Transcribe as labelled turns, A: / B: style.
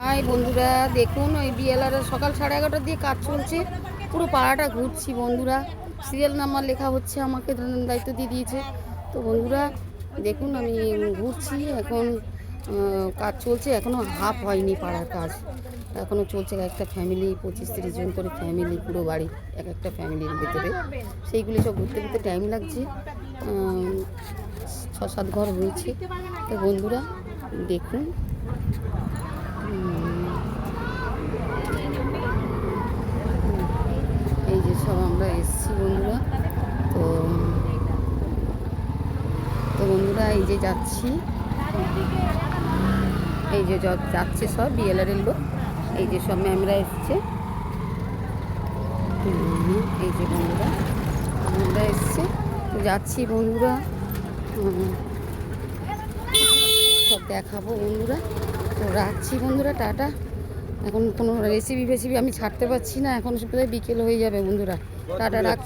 A: High বন্ধুরা, দেখুন ওই বিএলআর সকাল 11:30 দিয়ে কাজ চলছে। পুরো পাড়াটা ঘুরছি বন্ধুরা। সিরিয়াল নাম্বার লেখা হচ্ছে, আমাকে দায়িত্ব দিয়ে দিয়েছে। তো বন্ধুরা দেখুন আমি ঘুরছি এখন। কাজ চলছে, এখনও হাফ হয়নি পাড়ার কাজ, এখনও চলছে। একটা ফ্যামিলি 25-30 জন করে ফ্যামিলি, পুরো বাড়ি এক একটা ফ্যামিলির ভেতরে, সেইগুলি সব ঘুরতে ঘুরতে টাইম লাগছে। 6-7 ঘর হয়েছে। তো বন্ধুরা দেখুন, এই যে সব আমরা এসছি বন্ধুরা। তো তো বন্ধুরা এই যে যাচ্ছি, এই যে যাচ্ছে সব বিএলআরের লোক, এই যে সব ম্যামরা এসছে। এই যে বন্ধুরা আমরা এসছে, তো যাচ্ছি বন্ধুরা, সব দেখাবো বন্ধুরা। তো রাখছি বন্ধুরা, টাটা। এখন কোনো রেসিপি ফেসিপি আমি ছাড়তে পারছি না, এখন প্রায় বিকেল হয়ে যাবে বন্ধুরা। টাটা, রাখছি।